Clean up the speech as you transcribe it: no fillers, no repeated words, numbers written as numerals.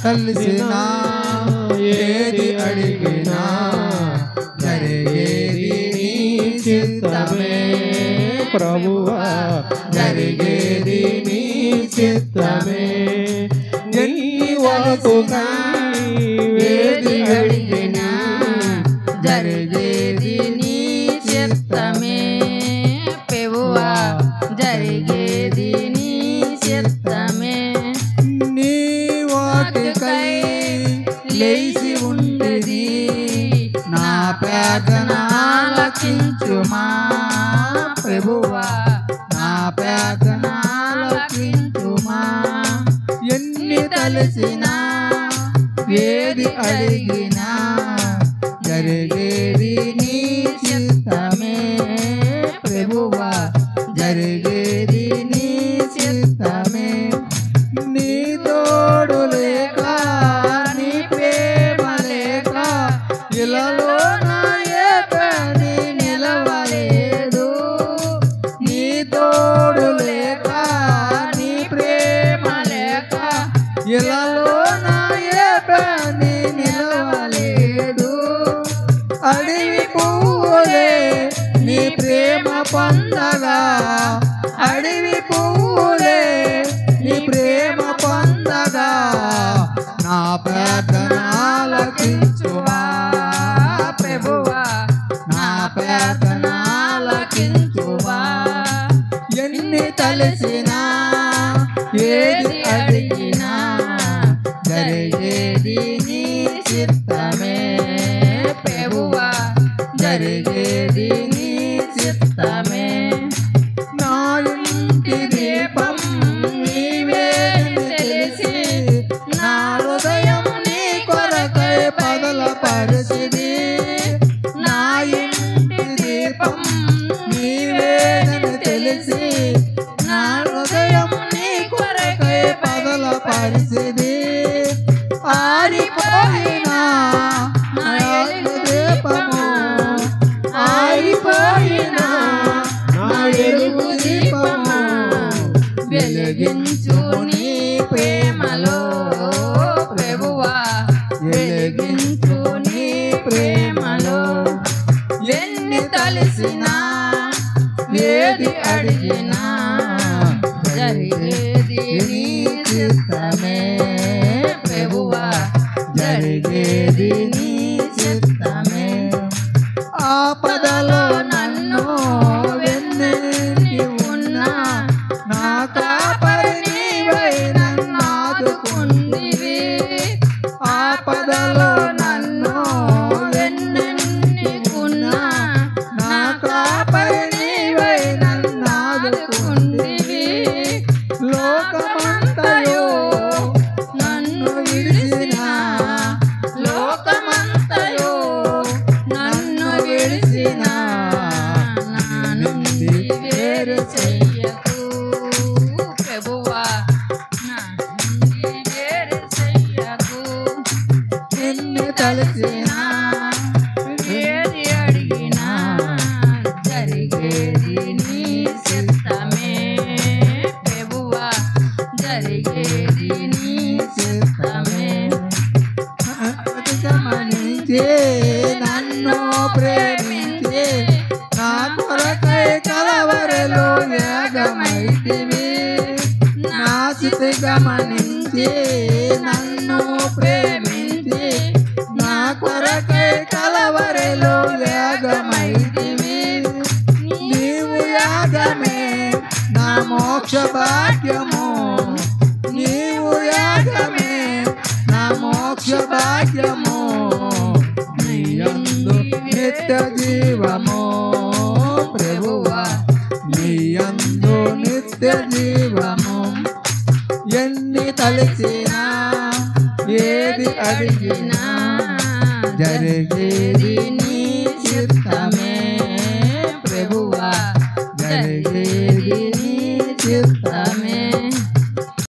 కలిసినా ఏది అడిగినా జరిగేది నీ చిత్తమే ప్రభువా, జరిగేది నీ చిత్తమే. నీ వలపుగా ఏది అడిగినా జరిగేది నీ చిత్తమే ప్రభువా, జరిగేది నీ చిత్తమే. నీ వాటికై లేచి ఉండేది నా ప్రార్థన ఆలకించుమా ప్రభువా, నా ప్రార్థన ఆలకించుమా. ఎన్ని తలసినా ఏది అడిగినా జరిగేది నీ చిత్తమే ప్రభువా, జరిగేది నీ చిత్తమే. నీ తోడు లేక నీ ప్రేమ లేక ఇలాలో నా ఏ పని నిలవలేదు. నీ తోడు లేక నీ ప్రేమ లేక ఇలాలో నా ఏ పని నిలవలేదు. అడవి పువ్వులే నీ ప్రేమ పొందగా, అడవి పువ్వులే నీ ప్రేమ పొందగా, నా ప్రార్థన ఆలకించుమా ప్రభువా, నా ప్రార్థన ఆలకించుమా. ఎన్ని తలసినా ఏది అడిగినా జరిగేది నీ చిత్తమే ప్రభువా, జరిగేది నీ చిత్తమే. నా ఇంటి దీపం నీవే తెలిసి నా హృదయం నీ కొరకై పగలపరిచిది. నా ఇంటి దీపం నీవే తెలిసి నా హృదయం నీ కొరకై పగలపరిచిది. ఆరిపోయినా నా ఎలుగు దీపము, ఆరిపోయినా నా ఎలుగు దీపము వెలిగించు నీ ప్రేమలో ప్రభువా, వెలిగించు నీ ప్రేమలో. ఎన్ని తలసినా ఏది అడిగినా జరిగేది నీ చిత్తమే ప్రభువా, జరిగేది నీ చిత్తమే. ఆపదలో నన్ను వెన్నంటి ఉన్నా నా కాపరి నీవై నన్ను ఆదుకుంటివి. ఆపదలో నన్ను వెన్నంటి ఉన్నా నా కాపరి నీవై నన్ను ఆదుకుంటివి. లోకమంతయు నన్ను విడిసినా, లోకమంతయు నన్ను విడిసినా నా నుండి వేరు చెయ్యకు ప్రభువా, నా నుండి వేరు చెయ్యకు. ఎన్ని తలసినా ఏది అడిగినా జరిగేది నీ చిత్తమే ప్రభువా, జరిగేది నీ చిత్తమే. గమనించే నన్ను ప్రేమించే నా కొరకై కలవరలో యాగమైతివి. నా స్థితి గమనించే నన్ను ప్రేమించే నా కొరకై కలవరలో యాగమైతివి. నీవు యాగమే నా మోక్ష భాగ్యము, నీవు యాగమే నా మోక్ష భాగ్యము. నీ యందు నిత్య జీవము ప్రభువా, నీ యందు నిత్య జీవము. ఎన్ని తలసినా ఏది అడిగినా జరిగేది నీ చిత్తమే